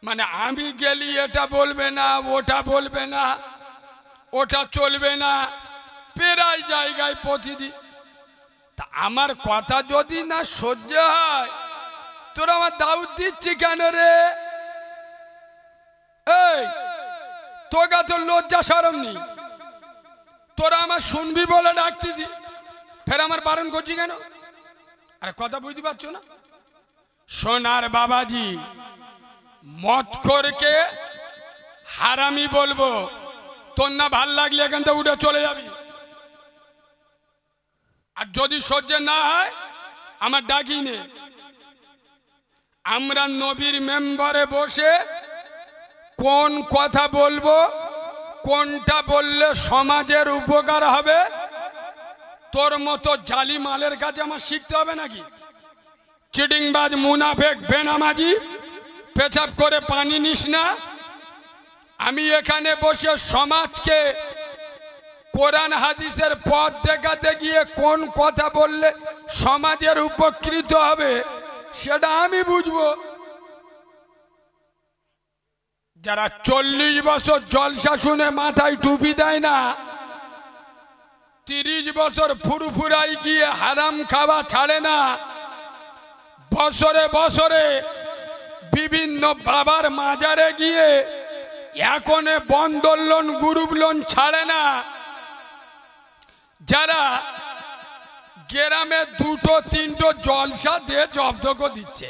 মানে আমি গেলি এটা বলবে না, ওটা বলবে না, ওটা চলবে না, প্রায় জায়গায় প্রতিদিন। তা আমার কথা যদি না সহ্য হয়, তোরা আমার দাউদ দিচ্ছি কেন রে? এই তোগা তো লজ্জা শরম নেই, তোরা আমার শুনবি বলে ডাকতেছি, ফের আমার বারণ করছি কেন? আরে কথা বুঝতে পারছো না? সোনার বাবাজি, মদখোরকে হারামি বলবো, তোর না ভাল লাগলে এখান থেকে উঠে চলে যাবি। আর যদি সহ্য না হয় আমার ডাকি নে। আমরা নবীর মেম্বারে বসে কোন কথা বলবো, কোনটা বললে সমাজের উপকার হবে, তোর মতো জালি মালের কাছে আমার শিখতে হবে নাকি? চিটিংবাজ, মুনাফেক, বেনামাজি, পেছাব করে পানি নিস না। আমি এখানে বসে সমাজকে কোরআন হাদিসের পথ দেখাতে গিয়ে কোন কথা বললে সমাজের উপকৃত হবে সেটা আমি বুঝবো। যারা 40 বছর জলসা শুনে মাথায় টুপি দেয় না, 30 বছর ফুরফুরাই গিয়ে হারাম খাওয়া ছাড়ে না, বছরে বছরে বিভিন্ন বাবার মাজারে গিয়ে এখনে বন্ধন লোন, গ্রুপ লোন ছাড়ে না, যারা গ্রামে 2-3 জলসা দিয়ে জব্দ করে দিচ্ছে,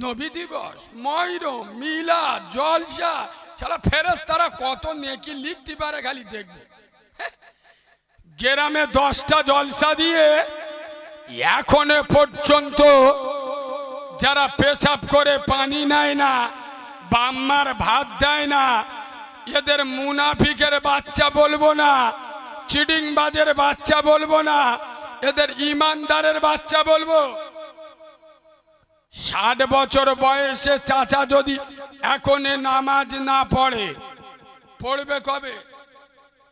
নবী দিবস, মহরম, মিলাদ, জলসা, সারা ফেরেশতারা কত নেকি লিখতে পারে খালি দেখবে। গ্রামে 10টা জলসা দিয়ে এখনো পর্যন্ত যারা পেশাব করে পানি নেয় না, বাম্মার ভাত দেয় না, এদের মুনাফিকের বাচ্চা বলবো না, চিটিংবাজের বাচ্চা বলবো না, এদের ইমানদারের বাচ্চা বলবো। 60 বছর বয়সে চাচা যদি এখনে নামাজ না পড়ে, পড়বে কবে?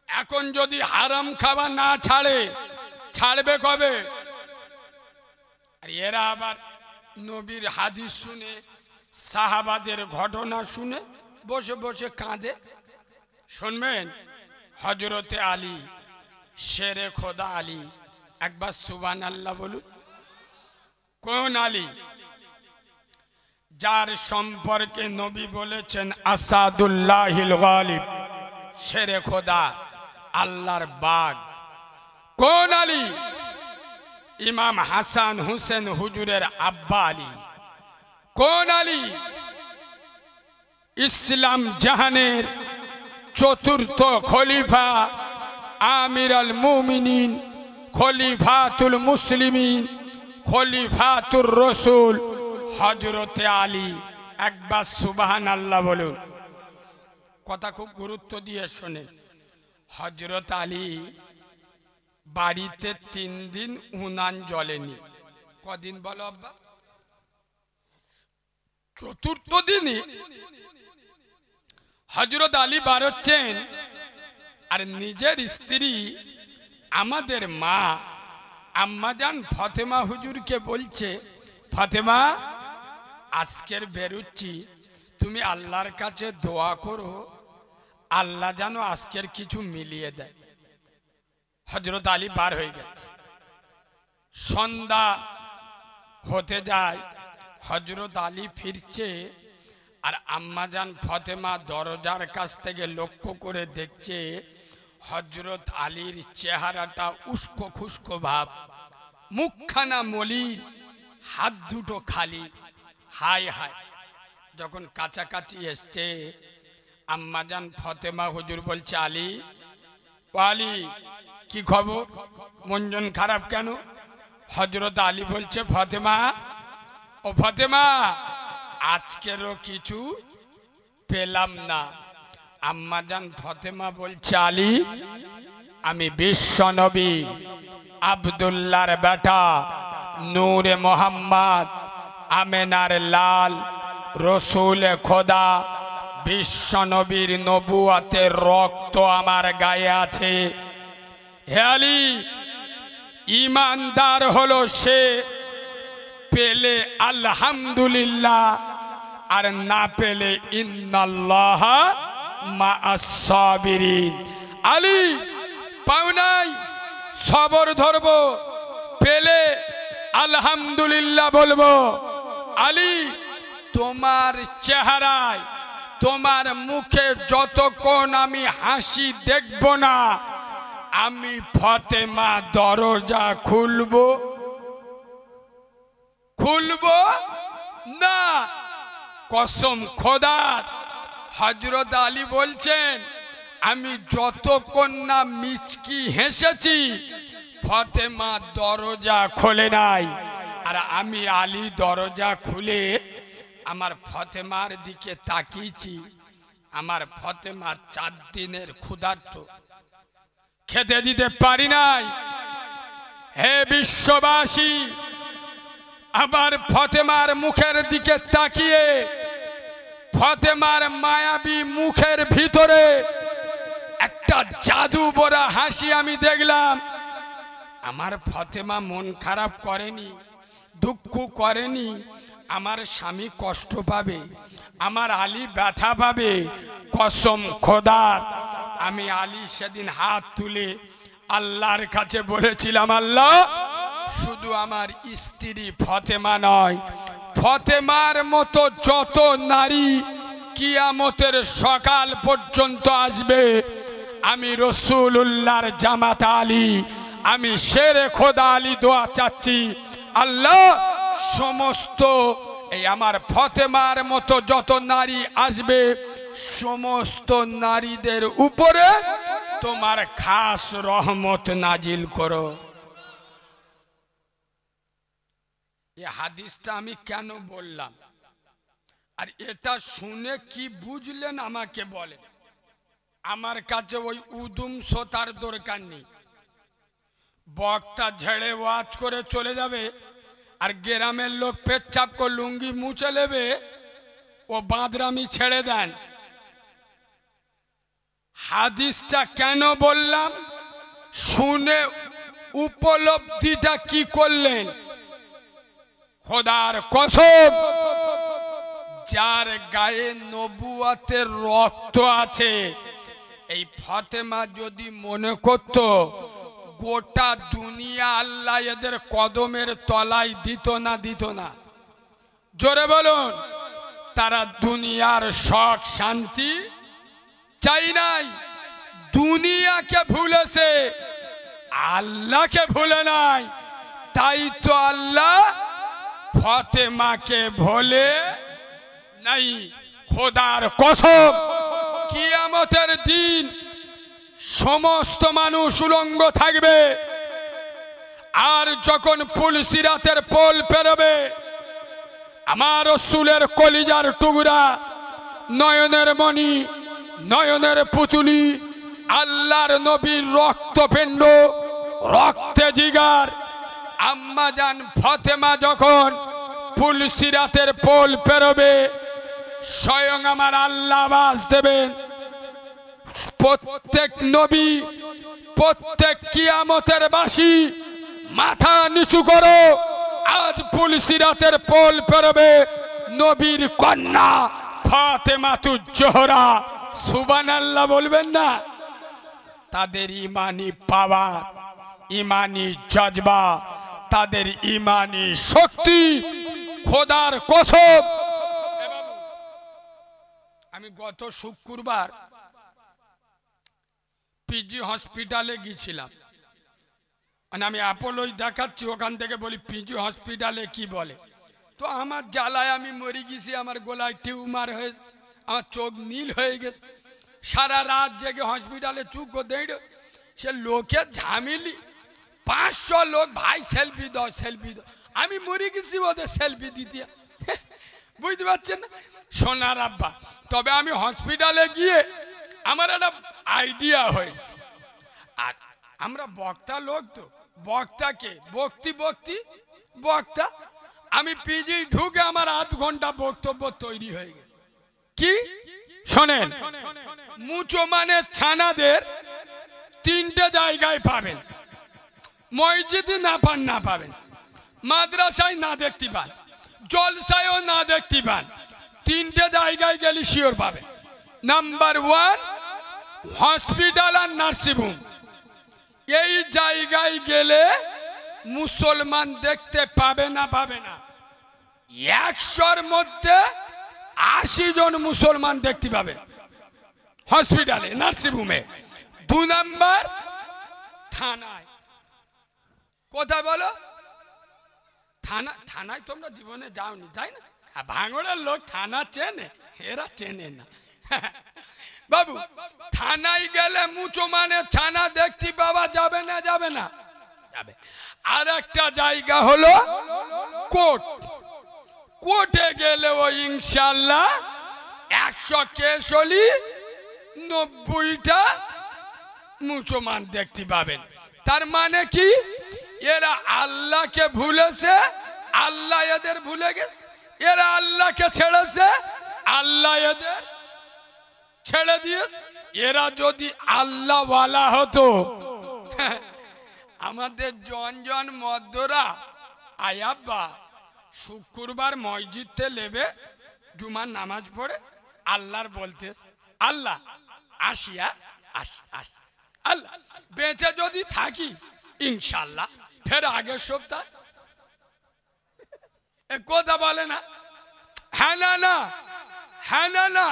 এখন যদি হারাম খাওয়া না ছাড়ে, ছাড়বে কবে? আর এরা আবার নবীর হাদিস শুনে, সাহাবাদের ঘটনা শুনে বসে বসে কাঁদে। শুনবেন, হজরতে আলী, শেরে খোদা আলী, একবার সুবহানাল্লাহ বলুন। কোন আলী? যার সম্পর্কে নবী বলেছেন আসাদুল্লাহিল গালিব, শেরে খোদা, আল্লাহর বাগ। কোন আলী? ইমাম হাসান হুসেন হুজুরের আব্বা আলী। কোন আলী? ইসলাম জাহানের 4র্থ খলিফা, আমির আল মুমিনিন, খলিফাতুল মুসলিমিন, খলিফাতুর রসুল, হজরতে আলী। একবার সুবহানাল্লাহ বলুন। কথা খুব গুরুত্ব দিয়ে শোনে। হজরত আলী বাড়িতে 3 দিন উনান জ্বলেনি। কদিন বলো আব্বা? 4র্থ দিনই হজরত আলী বার হচ্ছেন, আর নিজের স্ত্রী আমাদের মা আম্মাজান ফাতেমা হুজুরকে বলছে, ফাতেমা আজকের বেরুচ্ছি, তুমি আল্লাহর কাছে দোয়া করো, আল্লাহ যেন আজকের কিছু মিলিয়ে দেয়। হজরত আলী বার হয়ে গেছে। সন্ধ্যা হতে যায়, হজরত আলী ফিরছে, আর আম্মাজান ফাতেমা দরজার কাছ থেকে লক্ষ্য করে দেখছে হজরত আলীর চেহারাটা উস্কো খুস্কো ভাব, মুখখানা মলিন, হাত দুটো খালি। হায় হায়। যখন কাছাকাছি এসছে, আম্মাজান ফাতেমা হুজুর বলছে, আলী, ও আলী, কি খবর, মন খারাপ কেন? হজরত আলী বলছে, ফাতেমা, ও ফাতেমা, আজকেরও কিছু পেলাম না। আম্মাজান ফাতেমা বলছে, আলী, আমি বিশ্বনবী আব্দুল্লাহর বেটা, নূরে মোহাম্মদ, আমেনার লাল, রসুলে খোদা, বিশ্বনবীর নবুয়াতের রক্ত আমার গায়ে আছে। হে আলী, ঈমানদার হলো সে পেলে আলহামদুলিল্লাহ, আর না পেলে ইন্নাল্লাহা মাআস সাবিরিন। আলী পাও নাই, সবর ধরবো, পেলে আলহামদুলিল্লাহ বলবো। আলী তোমার চেহারায়, তোমার মুখে যতক্ষণ আমি হাসি দেখব না, আমি ফাতেমা দরজা খুলবো না। কসম খোদার। হযরত আলী বলছেন, আমি যতক্ষণ না মিচকি হেসেছি, ফাতেমা দরজা খোলে নাই। আর আমি আলী দরজা খুলে আমার ফাতেমার দিকে তাকিয়েছি। আমার ফাতেমা 4 দিনের ক্ষুধার্ত, খেতে দিতে পারি নাই। হে বিশ্ববাসী, আমার ফাতেমার মুখের দিকে তাকিয়ে ফাতেমার মায়াবী মুখের ভিতরে একটা জাদু ভরা হাসি আমি দেখলাম। আমার ফাতেমা মন খারাপ করেনি, দুঃখ করেনি। আমার স্বামী কষ্ট পাবে, আমার আলী ব্যথা পাবে। কসম খোদার, আমি আলী সেদিন হাত তুলে আল্লাহর কাছে বলেছিলাম, আল্লাহ শুধু আমার স্ত্রী ফাতেমা নয়, ফাতেমার মতো যত নারী কিয়ামতের সকাল পর্যন্ত আসবে, আমি রাসূলুল্লাহর জামাতা আলী, আমি শেরে খোদা আলী দোয়া চাচ্ছি, আল্লাহ সমস্ত এই আমার ফাতেমার মতো যত নারী আসবে, সমস্ত নারীদের উপরে তোমার খাস রহমত নাজিল করো। এই হাদিসটা আমি কেন বললাম, আর এটা শুনে কি বুঝলেন আমাকে বলেন। আমার কাছে ওই উদুম সোতার দরকার নেই। বক্তা ঝেড়ে ওয়াজ করে চলে যাবে, আর গ্রামের লোক পেচ্ছাপ করে লুঙ্গি মুছে নেবে, ও বাঁদরামি ছেড়ে দেন। হাদিসটা কেন বললাম, শুনে উপলব্ধিটা কি করলেন? খোদার কসম, যার গায়ে নবুয়াতের রক্ত আছে, এই ফাতেমা যদি মনে করত গোটা দুনিয়া আল্লাহ এদের কদমের তলায় দিত না, জোরে বলুন, তারা দুনিয়ার শখ শান্তি চাই নাই। দুনিয়াকে ভুলেছে, আল্লাহকে ভুলে নাই। তাই তো আল্লাহ ফাতেমাকে ভোলে নাই। খোদার কসম, কিয়ামতের দিন সমস্ত মানুষ উলঙ্গ থাকবে, আর যখন পুলসিরাতের পোল পেরোবে, আমার রাসূলের কলিজার টুকরা, নয়নের মণি, নয়নের পুতুলি, আল্লাহর নবীর রক্তপিণ্ড, রক্তে জিগার আম্মা জান ফাতেমা যখন পুলসিরাতের পোল পেরোবে, স্বয়ং আমার আল্লাহ আওয়াজ দেবেন, প্রত্যেক নবী, প্রত্যেক কিয়ামতের বাসী মাথা নিচু করো, আজ পুলসিরাতের পোল পেরোবে নবীর কন্যা ফাতেমাতুজ জোহরা। সুবহানাল্লাহ বলবেন না? তাদের ইমানি পাওয়ার, ইমানি জজবা, তাদের ইমানি শক্তি, খোদার কসম। আমি গত শুক্রবার পিজি হসপিটালে গিয়েছিলাম, মানে আমি অ্যাপোলোই দেখাচ্ছি, ওখান থেকে বলি পিজি হসপিটালে কি বলে। তো আমার জ্বালায় আমি মরে গেছি, আমার গলায় টিউমার হয়েছে, আমার চোখ নীল হয়ে গেছে। সারা রাত জেগে হসপিটালে চুপ করে দেড়, সে লোকের ঝামেলি, 500 লোক, ভাই সেলফি দাও, সেলফি দাও। আমি মরে গেছি ওদের সেলফি দিতে, বুঝতে পারছেন না সোনার আব্বা। তবে আমি হসপিটালে গিয়ে আমার একটা আইডিয়া হয়েছে। আর আমরা বক্তা লোক, তো বক্তাকে বক্তা, আমি পিজি ঢুকে আমার আধ ঘন্টা বক্তব্য তৈরি হয়ে গেছে। কি শোনেন, মুসলমানের ছানাদের 3টে জায়গায় পাবেন, মসজিদে না পাবেন, মাদ্রাসায় না দেখতে পান, জলসায়ও না দেখতে পান, তিনটে জায়গায় গেলে শিওর পাবে। নাম্বার ওয়ান, হসপিটাল আর নার্সিং হোম। এই জায়গায় গেলে মুসলমান দেখতে পাবে না, পাবে না। 100-র মধ্যে 80 জন মুসলমান দেখতে পাবে হসপিটালে, নার্সিং হোমে। 2 নাম্বার, থানায়। কোথায় বলো? থানায় তোমরা জীবনে যাওনি, তাই না? ভাঙড়ের লোক থানা চেনে, এরা চেনে না। বাবু, থানায় গেলে মুসলমানের থানা দেখতে পাওয়া যাবে না, যাবে না? যাবে। আর একটা জায়গা হলো কোর্ট। কোর্টে গেলে ও ইনশাল্লাহ 100 কেস হলি 90টা মুসলমান দেখতে পাবেন। তার মানে কি? এরা আল্লাহকে ভুলেছে, আল্লাহ এদের ভুলে গেছে। এরা আল্লাহকে ছেড়েছে, আল্লাহ এদের ছেড়ে দিয়েছে। এরা যদি আল্লাহওয়ালা হতো, আমাদের জন মদ্দরা আয়াব্বা শুক্রবার মসজিদে লেবে জুমার নামাজ পড়ে আল্লাহর বলতে, আল্লাহ আসিয়া আস আল্লাহ বেঁচে যদি থাকি ইনশাল্লাহ ফের আগের সপ্তাহ। কথা বলে না? হ্যাঁ না না, হ্যাঁ না না।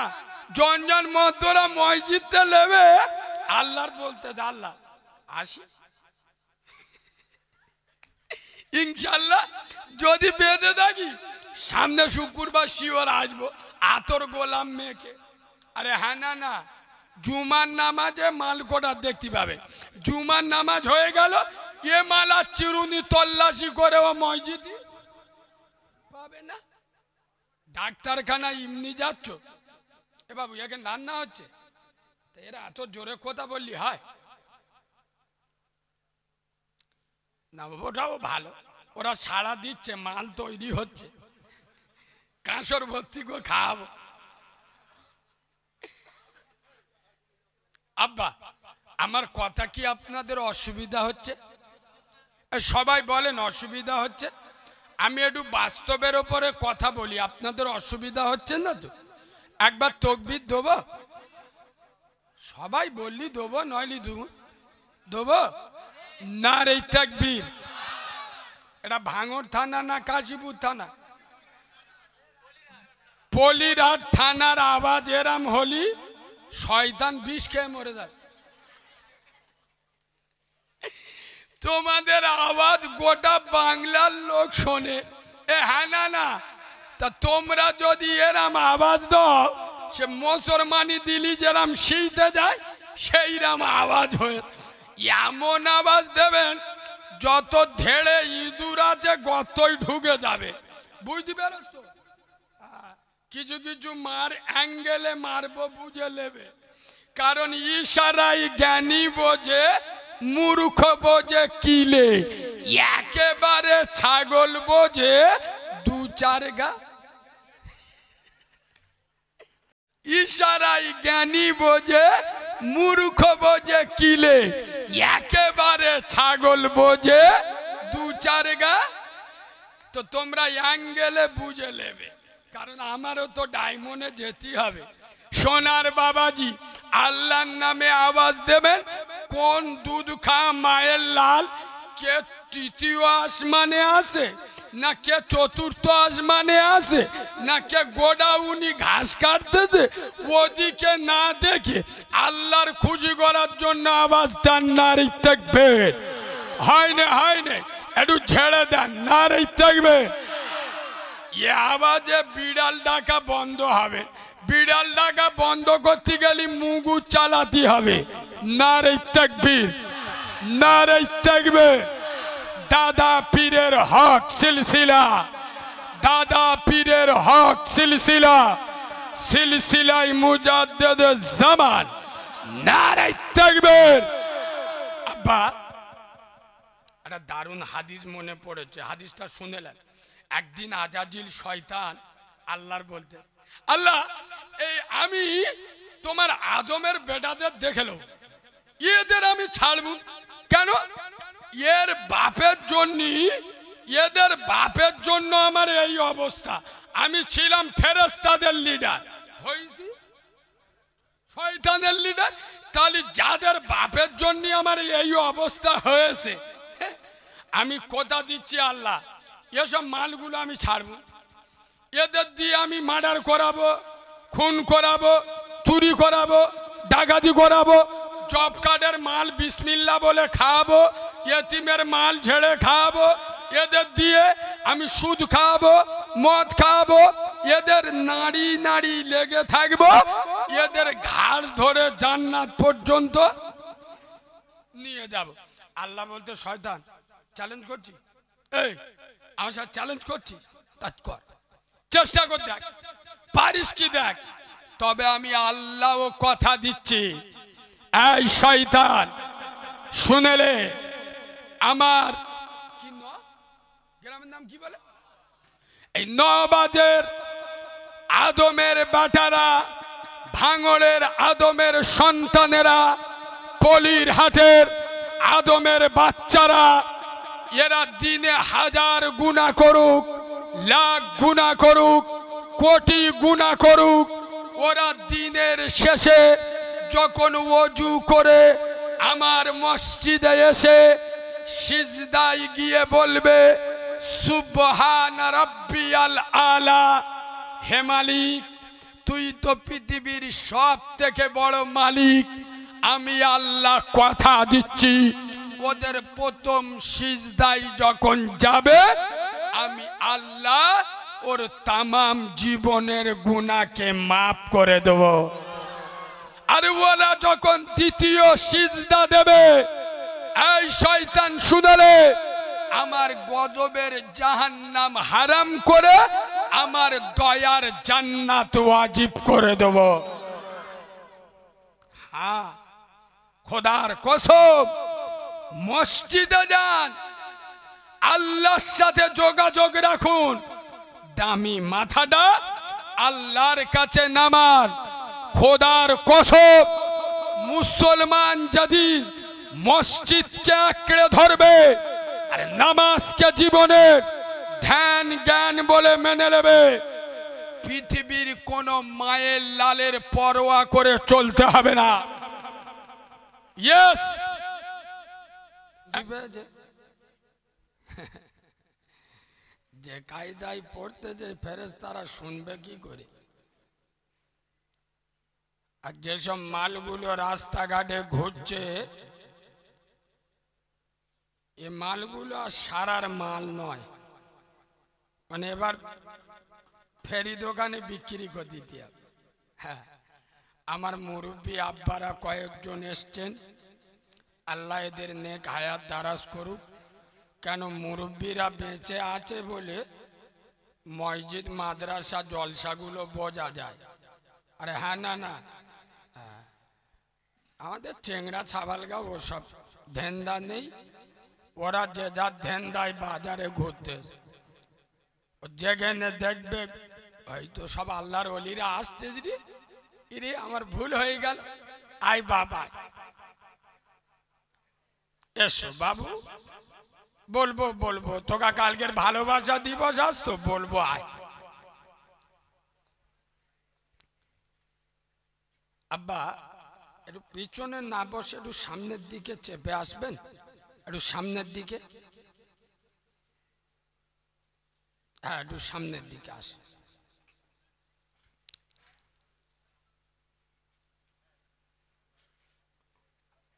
জন মদ্দরা মসজিদে লেবে আল্লাহর বলতে, আল্লাহ আসি ইনশাল্লাহ। যদি বেঁধে থাকি সামনে শুক্রবার শিওর আসবো আতর গোলাম মেয়েকে। আরে হ্যাঁ না না, জুমার নামাজে মাল কোটা দেখতে পাবে। জুমার নামাজ হয়ে গেল, এ মালা চিরুনি তল্লাশি করে ও মসজিদে পাবে না। ডাক্তারখানা এমনি যাচ্ছ, এ বাবু একে রান্না হচ্ছে, এরা এত জোরে কথা বললি হয় না? ওটাও ভালো, ওরা সাড়া দিচ্ছে, মাল তৈরি হচ্ছে, কাঁসর ভর্তি করে খাওয়াবো। আব্বা, আমার কথা কি আপনাদের অসুবিধা হচ্ছে? সবাই বলেন অসুবিধা হচ্ছে। আমি একটু বাস্তবের ওপরে কথা বলি, আপনাদের অসুবিধা হচ্ছে না তো? একবার তকবীর দেবো? সবাই বললি দেবো, নইলি দেবো। নারে তাকবীর। এটা ভাঙড় থানা না কাশীপুর থানা? পলিরহাট থানার আওয়াজ এরাম হলি শয়তান বিষ খেয়ে মরে যায়। তোমাদের আওয়াজ গোটা বাংলার লোক শোনে। এ হ্যাঁ না না, তা তোমরা যদি এরাম আওয়াজ দাও, সে মুসলমানি দিলি যেরাম শীতে যায় সেইরাম আওয়াজ হয়ে, এমন আওয়াজ দেবেন যত ধেড়ে ইঁদুর আছে গতই ঢুকে যাবে। বুঝতে পেরেছ তো? কিছু কিছু মার অ্যাঙ্গেলে মারবো, বুঝে নেবে। কারণ ইশারাই জ্ঞানী বোঝে, মূর্খ বোঝে কিলে। একেবারে ছাগল বোঝে 2-4 গা। ইশারাই জ্ঞানী বোঝে, মূর্খ বোঝে কিলে। একেবারে ছাগল বোঝে 2-4 গা। তো তোমরা অ্যাঙ্গেলে বুঝে নেবে, কারণ আমারও তো ডায়মন্ডে যেতে হবে। সোনার বাবাজি, আল্লাহর নামে আওয়াজ দেবেন। কোন দুধ খাওয়া মায়ের লাল, কে তৃতীয় আসমানে আসে, না কে চতুর্থ আসমানে আসে, না কে গোডাউনি ঘাস কাটতেছে, ওদিকে না দেখে আল্লাহর খুশি করার জন্য আওয়াজ দেন নারী তাকবীর। হয় না, হয় না, একটু ছেড়ে দেন নারী তাকবীর। এ আওয়াজে বিড়াল ডাকা বন্ধ হবে। বিড়াল ডাকা বন্ধ করতে গেলে মুগু চালাতে হবে। নারে তাকবীর, নারে তাকবীর। দাদা পীরের হক সিলসিলা, দাদা পীরের হক সিলসিলা, সিলসিলাই মুজাদ্দিদ জামান। নারে তাকবীর। আব্বা, একটা দারুণ হাদিস মনে পড়েছে, হাদিসটা শুনেলেন। একদিন আজাজিল শয়তান আল্লাহর বলতে, আল্লাহ এই আমি তোমার আদমের বেটাদের দেখেলো, এদের আমি ছাড়ব কেন? এর বাপের জন্য এদের বাপের জন্য আমার এই অবস্থা। আমি ছিলাম ফেরেশতাদের লিডার, হয়েছি শয়তানের লিডার। তাহলে যাদের বাপের জন্য আমার এই অবস্থা হয়েছে, আমি কথা দিচ্ছি আল্লাহ, এসব মালগুলো আমি ছাড়বো। এদের দিয়ে আমি মার্ডার করাবো, খুন করাবো, চুরি করাবো, ডাকাতি করাবো, জব কার্ডের মাল বিসমিল্লাহ বলে খাওয়াবো, এতিমের মাল ঝেড়ে খাওয়াবো। এদের দিয়ে আমি সুদ খাওয়াবো, মদ খাওয়াবো। এদের নাড়ি নাড়ি লেগে থাকবো, এদের ঘাড় ধরে জান্নাত পর্যন্ত নিয়ে যাব। আল্লাহ বলতে, শয়তান চ্যালেঞ্জ করছি, এই আমার সাথে চ্যালেঞ্জ করছি, তাই কর, চেষ্টা কর, দেখ পারিস কি দেখ। তবে আমি আল্লাহ কথা দিচ্ছি, এই শয়তান শুনেলে, আমার কি গ্রামের নাম কি বলে, এই নবাদের আদমের বেটারা, ভাঙড়ের আদমের সন্তানেরা, পলির হাটের আদমের বাচ্চারা, এরা দিনে 1000 গুনাহ করুক, লাখ গুনাহ করুক, কোটি গুনাহ করুক, ওরা দিনের শেষে যখন ওযু করে আমার মসজিদে এসে সিজদায় গিয়ে বলবে, সুবহান রাব্বিয়াল আলা, হে মালিক তুই তো পৃথিবীর সব থেকে বড় মালিক। আমি আল্লাহ কথা দিচ্ছি, ওদের প্রথম সিজদায় যখন যাবে, আমি আল্লাহ ওর তামাম জীবনের গুনাহকে মাফ করে দেব। আর ওরা যখন দ্বিতীয় সিজদা দেবে, এই শয়তান শুনলে, আমার গজবের জাহান্নাম হারাম করে আমার দয়ার জান্নাত ওয়াজিব করে দেব। হ্যাঁ, খোদার কসম, মসজিদে যান, আল্লাহর সাথে যোগাযোগ রাখুন, দামি মাথাটা আল্লাহর কাছে নামান। খোদার কসম, মুসলমান যদি মসজিদকে আঁকড়ে ধরবে আর নামাজকে জীবনের ধ্যান জ্ঞান বলে মেনে নেবে, পৃথিবীর কোন মায়ের লালের পরোয়া করে চলতে হবে না। ইয়েস, যে কায়দায় পড়তে যে ফেরেশতারা শুনবে কি করে? আর যেসব মালগুলো রাস্তাঘাটে ঘুরছে, এ মালগুলো সারার মাল নয়, মানে এবার ফেরি দোকানে বিক্রি করে দিতে হবে। হ্যাঁ, আমার মুরব্বী আব্বারা কয়েকজন এসছেন, আল্লাহ এদের নেক হায়াত দারাজ করুক। কেন মুরব্বীরা বেঁচে আছে বলে মসজিদ মাদ্রাসা জলসাগুলো বোঝা যায়। আরে হ্যাঁ, না না, আমাদের চেংড়া ছাবালগা ওসব ধ্যানদা নেই, ওরা যে যার ধ্যানদায় বাজারে ঘুরতে, যেখানে দেখবে হয়তো সব আল্লাহর ওলিরা আসতে, রে আমার ভুল হয়ে গেল, আই বাবা এসো বাবু, বলবো বলবো তোকা কালকের ভালোবাসা দিবস আসতো, বলবো আয়। আব্বা একটু পিছনে না বসে একটু সামনের দিকে চেপে আসবেন, একটু সামনের দিকে, হ্যাঁ একটু সামনের দিকে আসেন।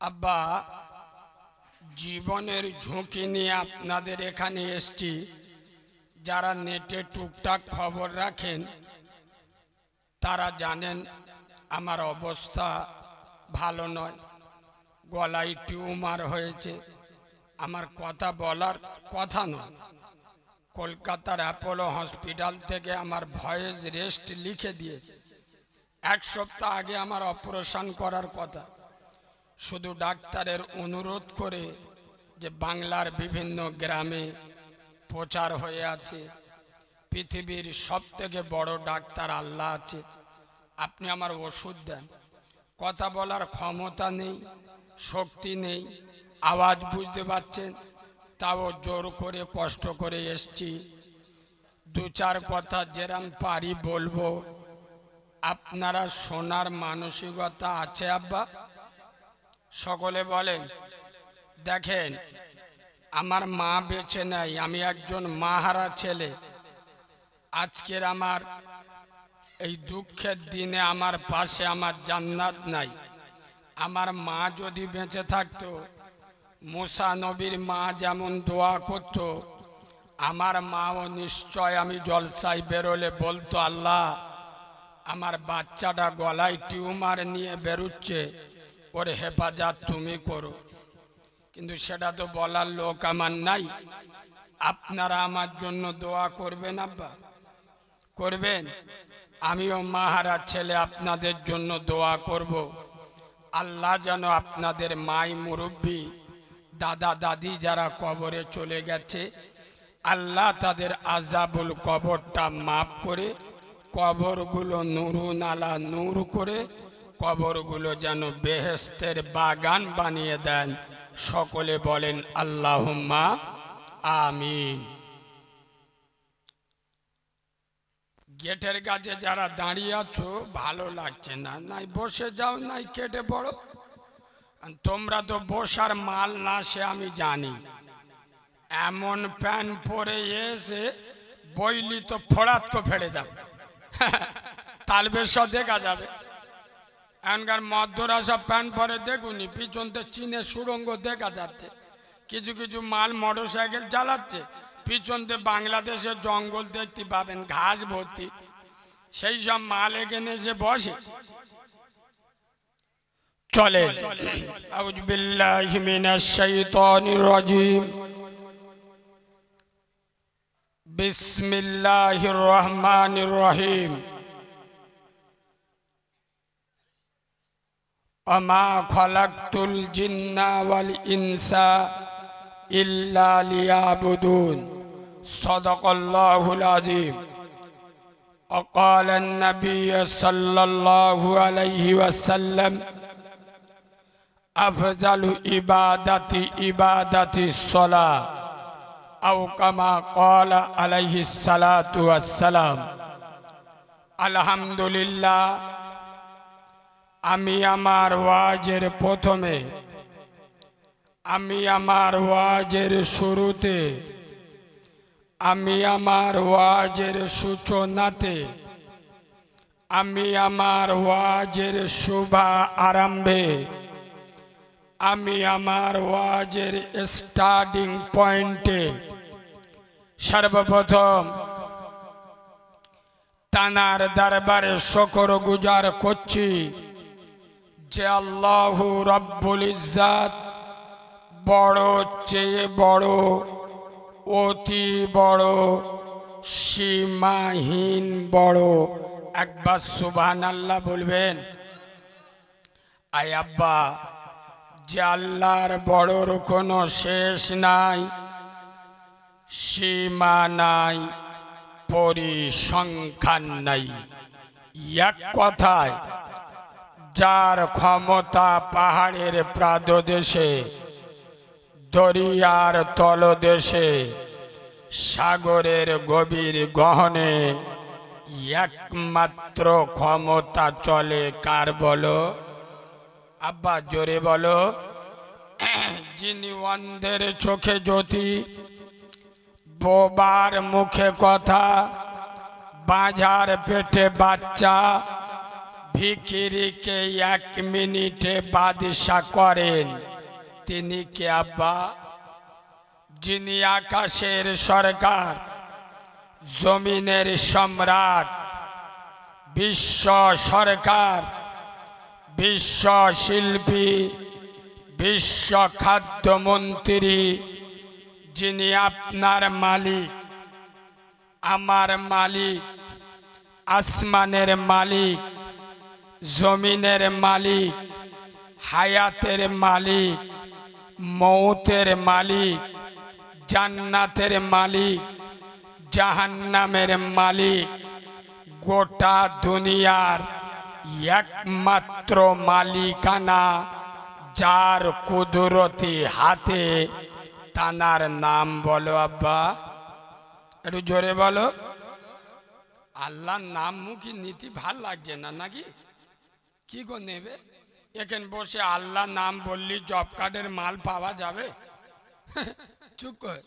আব্বা, জীবনের ঝুঁকি নিয়ে আপনাদের এখানে এসছি। যারা নেটে টুকটাক খবর রাখেন তারা জানেন আমার অবস্থা ভালো নয়, গলায় টিউমার হয়েছে, আমার কথা বলার কথা নয়। কলকাতার অ্যাপোলো হসপিটাল থেকে আমার ভয়েস রেস্ট লিখে দিয়েছে। 1 সপ্তাহ আগে আমার অপারেশন করার কথা। শুধু ডাক্তারের অনুরোধ করে যে বাংলার বিভিন্ন গ্রামে প্রচার হয়ে আছে, পৃথিবীর সবথেকে বড় ডাক্তার আল্লাহ আছে, আপনি আমার ওষুধ দেন। কথা বলার ক্ষমতা নেই, শক্তি নেই, আওয়াজ বুঝতে পারছেন, তাও জোর করে কষ্ট করে এসছি। দু চার কথা যেরম পারি বলবো। আপনারা শোনার মানসিকতা আছে আব্বা? সকলে বলেন। দেখেন, আমার মা বেঁচে নাই, আমি একজন মাহারা ছেলে। আজকের আমার এই দুঃখের দিনে আমার পাশে আমার জান্নাত নাই। আমার মা যদি বেঁচে থাকতো, মুসা নবীর মা যেমন দোয়া করত, আমার মাও নিশ্চয় আমি জলসায় বেরোলে বলতো, আল্লাহ আমার বাচ্চাটা গলায় টিউমার নিয়ে বেরোচ্ছে, ওর হেফাজত তুমি করো। কিন্তু সেটা তো বলার লোক আমার নাই। আপনারা আমার জন্য দোয়া করবেন আব্বা? করবেন? আমিও মাহারা ছেলে, আপনাদের জন্য দোয়া করব। আল্লাহ যেন আপনাদের মাই মুরব্বী দাদা দাদি যারা কবরে চলে গেছে, আল্লাহ তাদের আযাবুল কবরটা মাফ করে কবরগুলো নুরুন আলা নূর করে কবরগুলো যেন বেহেশতের বাগান বানিয়ে দেন। সকলে বলেন আল্লাহুম্মা আমিন। গেটের কাছে যারা দাঁড়িয়ে আছো ভালো লাগছে না, নাই বসে যাও, নাই কেটে পড়ো। তোমরা তো বসার মাল না, সে আমি জানি। এমন প্যান্ট পরে এসে বইলি তো ফোড়াত কো ফেড়ে দাও, তালবের সব দেখা যাবে। এখনকার মধ্যরা সব প্যান্ট পরে দেখুনি, পিছনতে চীনের সুড়ঙ্গ দেখা যাচ্ছে। কিছু কিছু মাল মোটর সাইকেল চালাচ্ছে, পিছনতে বাংলাদেশের জঙ্গল দেখতে পাবেন, ঘাস ভর্তি। সেই সব মাল এখানে এসে বসে। চলে আউযু বিল্লাহি মিনাশ শাইতানির রাজিম। বিসমিল্লাহির রহমানির রহিম। আমা খালাকতুল জিন্না ওয়াল ইনসা ইল্লা লিয়াবুদুন। সাদাকাল্লাহুল আযীম। وقال النبي صلى الله عليه وسلم أفضل عبادة الصلاة أو كما قال عليه الصلاة والسلام। الحمد لله। আমি আমার ওয়াজের প্রথমে, আমি আমার ওয়াজের শুরুতে, আমি আমার ওয়াজের সূচনাতে, আমি আমার ওয়াজের শুভা আরম্ভে, আমি আমার ওয়াজের স্টার্টিং পয়েন্টে সর্বপ্রথম তানার দরবারে শুকর গুজার করছি যে আল্লাহু রাব্বুল ইজ্জাত বড়, চেয়ে বড়, অতি বড়, সীমাহীন বড়। একবার সুবহানাল্লাহ বলবেন। আয় আব্বা, যে আল্লাহর বড়র কোনো শেষ নাই, সীমা নাই, পরিসংখ্যান নাই। এক কথায় যার ক্ষমতা পাহাড়ের প্রাদদেশে, দরিয়ার তলদেশে, সাগরের গভীর গহনে একমাত্র ক্ষমতা চলে কার বলো? আব্বা জোরে বলো। যিনি অন্ধের চোখে জ্যোতি, বোবার মুখে কথা, বাঁঝার পেটে বাচ্চা, ভিখিরিকে 1 মিনিটে বাদশা করেন, তিনি কে আব্বা? যিনি আকাশের সরকার, জমিনের সম্রাট, বিশ্ব সরকার, বিশ্ব শিল্পী, বিশ্ব খাদ্যমন্ত্রী, যিনি আপনার মালিক, আমার মালিক, আসমানের মালিক, জমিনের মালিক, হায়াতের মালিক, মৌতের মালিক, জান্নাতের মালিক, জাহান্নামের মালিক, গোটা দুনিয়ার একমাত্র মালিকানা যার কুদরতি হাতে, তানার নাম বলো আব্বা, একটু জোরে বলো। আল্লাহর নাম মুখী নীতি ভাল লাগছে না নাকি? কি গো নেবে? এখানে বসে আল্লাহ নাম বললি জব কার্ডের মাল পাওয়া যাবে? চুপ কর।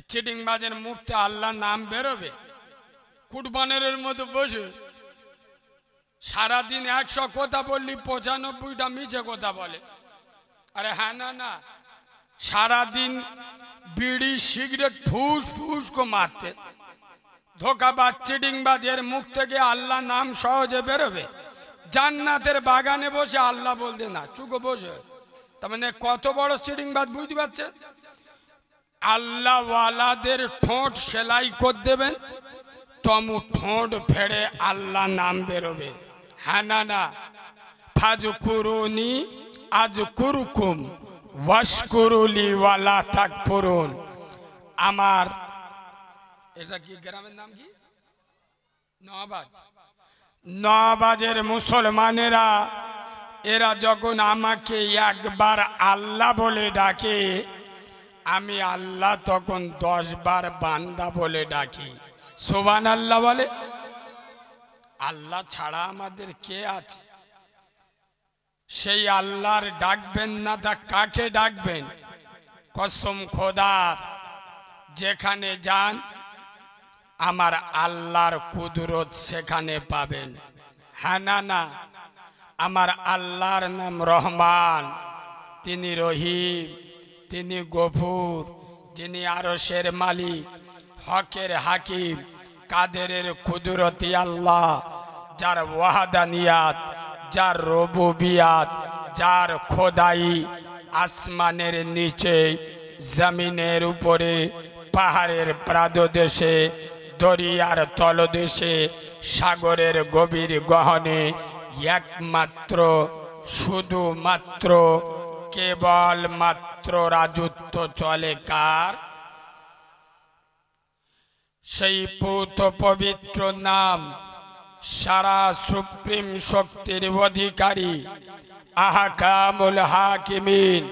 চিটিংবাজের মুখতে আল্লাহ নাম বেরোবে? কুটবানের মতো বসে সারাদিন 100 কথা বললি 95টা মিছে কথা বলে। আরে হ্যাঁ, না না, সারাদিন বিড়ি সিগারেট ফুস ফুস কো মারতে, ধোকাবাজ চিটিংবাজের মুখ থেকে আল্লাহ নাম সহজে বেরোবে? জান্নাতের বাগানে বসে আল্লাহ বলতে না, চুকো বসে। তার মানে কত বড় চিটিংবাজ বুঝতে পারছেন? আল্লাহওয়ালাদের ঠোঁট সেলাই করে দেবেন, তমু ঠোঁট ফেড়ে আল্লাহ নাম বেরোবে। হ্যাঁ না না, ফাজকুরুনি আজকুরুকুম ওয়াশকুরুলি ওয়ালা তাকফুরুন। আমার এটা কি গ্রামের নাম কি? নওয়াবাজ। নওয়াবাজের মুসলমানেরা এরা যখন আমাকে একবার আল্লাহ বলে ডাকে, আমি আল্লাহ তখন 10 বার বান্দা বলে ডাকি। সুবহানাল্লাহ বলে। আল্লাহ ছাড়া আমাদের কে আছে? সেই আল্লাহর ডাকবেন না তা কাকে ডাকবেন? কসম খোদার, যেখানে যান আমার আল্লাহর কুদরত সেখানে পাবেন। হ্যাঁ না না, আমার আল্লাহর নাম রহমান, তিনি রহিম, তিনি গফুর, যিনি আরশের মালিক, হকের হাকিম, কাদেরের কুদরতি আল্লাহ, যার ওয়াহাদানিয়াত, যার রুবুবিয়াত, যার খোদাই আসমানের নিচে, জমিনের উপরে, পাহাড়ের প্রাদদেশে, দরিয়ার তলদেশে, সাগরের গভীর গহনে একমাত্র শুধুমাত্র কেবলমাত্র রাজত্ব চলে কার? সেই পুত পবিত্র নাম সারা সুপ্রিম শক্তির অধিকারী, আহকামুল হাকিমিন,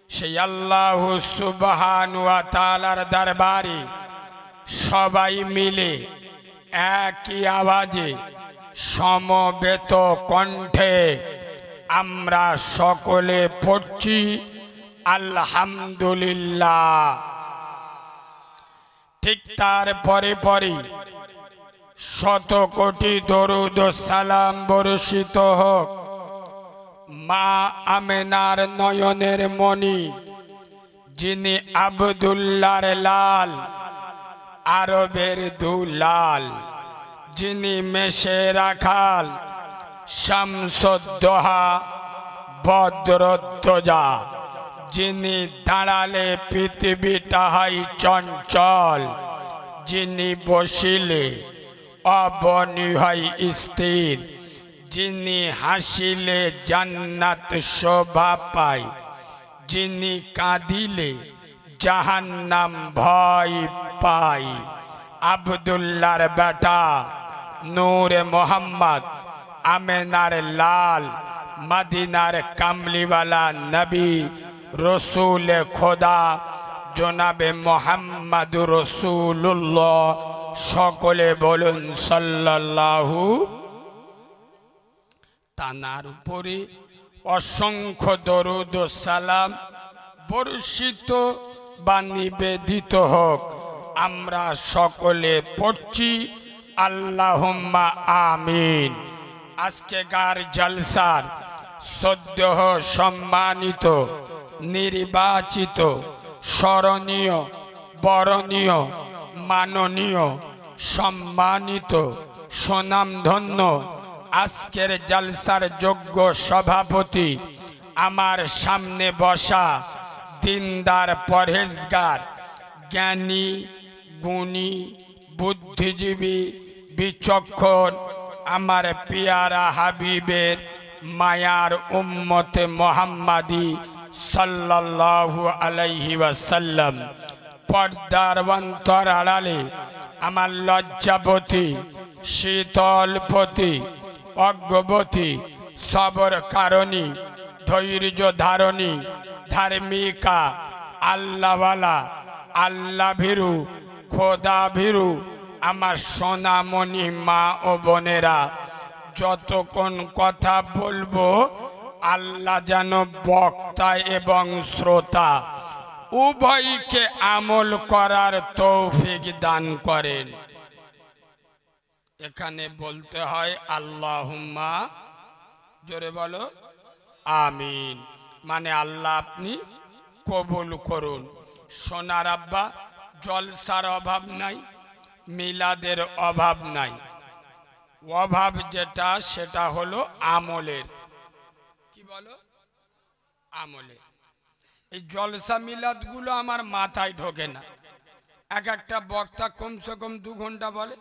সেই আল্লাহ সুবহানাহু ওয়া তাআলার দরবারে সবাই মিলে একই আওয়াজে সমবেত কণ্ঠে আমরা সকলে পড়ছি আলহামদুলিল্লাহ। ঠিক তার পরে পরে 100 কোটি দরুদ ও সালাম বর্ষিত হোক মা আমেনার নয়নের মণি, যিনি আব্দুল্লাহর লাল, আরবের দুলাল, যিনি মেষে রাখাল, শামসুদ্দোহা বদরুদ্দোজা, যিনি দাঁড়ালে পৃথিবীটা হয় চঞ্চল, যিনি বসিলে অবনী হয় স্থির, যিনি হাসিলে জান্নাত শোভা পায়, যিনি কাঁদিলে জাহান্নাম ভয় পায়। আব্দুল্লাহর বেটা, নূরে মোহাম্মদ, আমেনার লাল, মদিনার কামলিওয়ালা নবী, রসুল খোদা জনাবে মোহাম্মদুর রাসূলুল্লাহ। সকলে বলুন সাল্লাল্লাহু। তানার উপরে অসংখ্য দরুদ ও সালাম বর্ষিত বা নিবেদিত হোক। আমরা সকলে পড়ছি আল্লাহুম্মা আমিন। আজকে গার জলসার সদ্য সম্মানিত, নির্বাচিত, স্মরণীয়, বরণীয়, মাননীয়, সম্মানিত, সুনামধন্য আজকের জলসার যোগ্য সভাপতি, আমার সামনে বসা দিনদার, পরহেজগার, জ্ঞানী, গুণী, বুদ্ধিজীবী, বিচক্ষণ, আমার পিয়ারা হাবিবের মায়ার উম্মতে মোহাম্মদী সাল্লাল্লাহু আলাইহি ওয়াসাল্লাম। পর্দার অন্তর আড়ালে আমার লজ্জাবতী, শীতলপতি, অজ্ঞবতী, সবর কারণী, ধৈর্য ধারণী, ধার্মিকা, আল্লাহওয়ালা, আল্লাহ ভীরু, খোদা ভীরু আমার সোনামণি মা ও বোনেরা, যতক্ষণ কথা বলবো আল্লাহ যেন বক্তা এবং শ্রোতা উভয়কে আমল করার তৌফিক দান করেন। এখানে বলতে হয় আল্লাহুম্মা, জোরে বলো আমিন, মানে আল্লাহ আপনি কবুল করুন। সোনার আব্বা, জলসার অভাব নাই, মিলাদের অভাব নাই, অভাব যেটা সেটা হলো আমলের। কি বলো? আমলের। এই জলসা মিলাদগুলো আমার মাথায় ঢোকে না। এক একটা বক্তা কমসে কম 2 ঘন্টা বলে।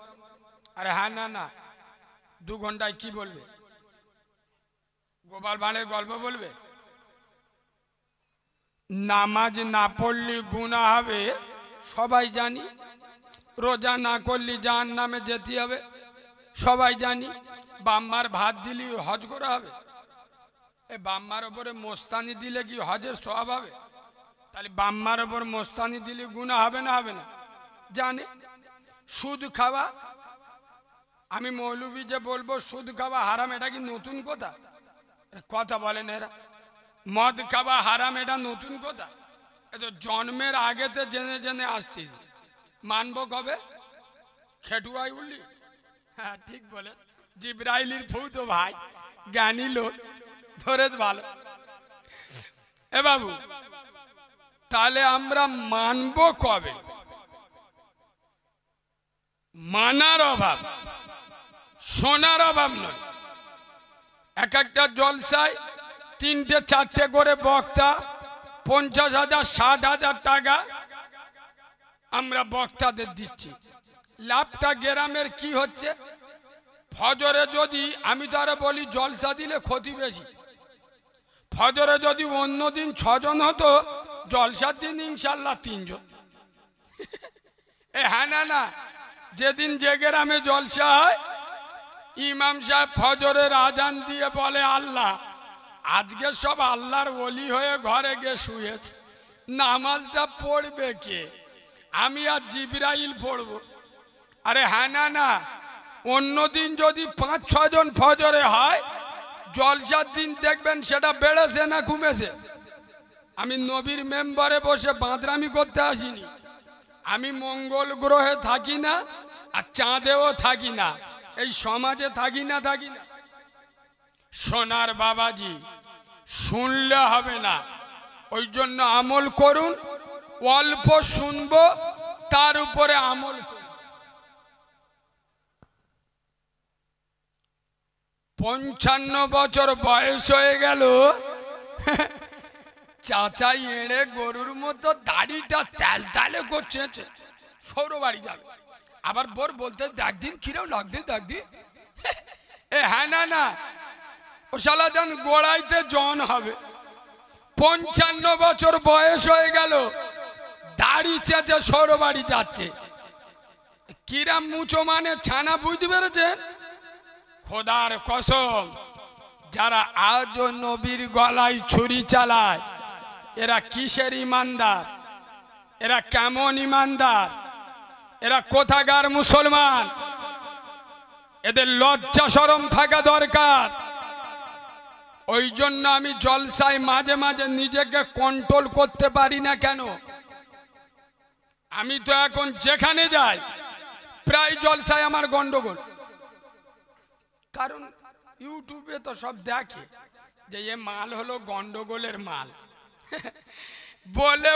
আরে হ্যাঁ, না না, 2 ঘন্টায় কি বলবে? গোপাল ভাঁড়ের গল্প বলবে? নামাজ না পড়লে গুনাহ হবে সবাই জানি, রোজা না করলে জাহান্নামে যেতে হবে সবাই জানি, বাম্মার ভাত দিলে হজ করা হবে, এ বাম্মার ওপরে মোস্তানি দিলে কি হজের সওয়াব হবে? তাহলে বাম্মার ওপর মোস্তানি দিলে গুনাহ হবে না হবে না? জানে। সুদ খাওয়া, আমি মৌলবি যে বলবো সুদ খাওয়া হারাম, এটা কি নতুন কথা? কথা বলেন এরা। মদ খাওয়া হারাম, এটা নতুন কথা? এ তো জন্মের আগেতে জেনে জেনে আসতেছি, মানবো কবে? খেটুয়াই উঠলি? হ্যাঁ ঠিক বলে, জিব্রাইলের ফুতো ভাই, জ্ঞানী লোক, ধরে ভালো। এ বাবু, তাহলে আমরা মানবো কবে? মানার অভাব, শোনার অভাব নয়। এক একটা জলসায় 3টে 4টে করে বক্তা, 50,000 60,000 টাকা আমরা বক্তাদের দিচ্ছি। লাভটা গ্রামের কি হচ্ছে? ফজরে যদি, আমি তো আরে বলি জলসা দিলে ক্ষতি বেশি। ফজরে যদি অন্য দিন 6 জন হতো, জলসার দিন ইনশাল্লাহ 3 জন। হ্যাঁ না না, যেদিন যে গ্রামে জলসা হয় ইমাম সাহেব ফজরের আজান দিয়ে বলে আল্লাহ আজকে সব আল্লাহর ওলি হয়ে ঘরে গিয়ে শুয়েছে, নামাজটা পড়বে কে? আমি আর জিবরাইল পড়ব? আরে হ্যাঁ না না, অন্য দিন যদি 5-6 জন ফজরে হয়, জলসার দিন দেখবেন সেটা বেড়েছে না কমেছে? আমি নবীর মেম্বারে বসে বাঁদরামি করতে আসিনি। আমি মঙ্গল গ্রহে থাকি না আর চাঁদেও থাকি না, এই সমাজে থাকি না। সোনার বাবাজি, শুনলে হবে না, ওই জন্য আমল করুন। অল্প শুনবো, তার উপরে আমল করুন। 55 বছর বয়স হয়ে গেল, চাচা এড়ে গরুর মতো দাড়িটা তালে করছে, সৌর বাড়ি যাবে। আবার বোর বলতে দেখ দিন কিরম লাগবে, দেখ দিন। হ্যাঁ না না, ও শালা দেন গোড়াইতে জন হবে। 55 বছর বয়স হয়ে গেল, দাড়ি চেঁচে সৌর বাড়ি যাচ্ছে। কিরাম মুচো মানে ছানা, বুঝতে পেরেছেন? খোদার কসম, যারা আজ নবীর গলায় ছুরি চালায়, এরা কিসের ইমানদার? এরা কেমন ইমানদার? এরা কোথাকার মুসলমান? এদের লজ্জা শরম থাকা দরকার। ওই জন্য আমি জলসায় মাঝে মাঝে নিজেকে কন্ট্রোল করতে পারি না। কেন? আমি তো এখন যেখানে যাই প্রায় জলসায় আমার গন্ডগোল। কারণ ইউটিউবে তো সব দেখে যে এ মাল হলো গন্ডগোলের মাল। বলে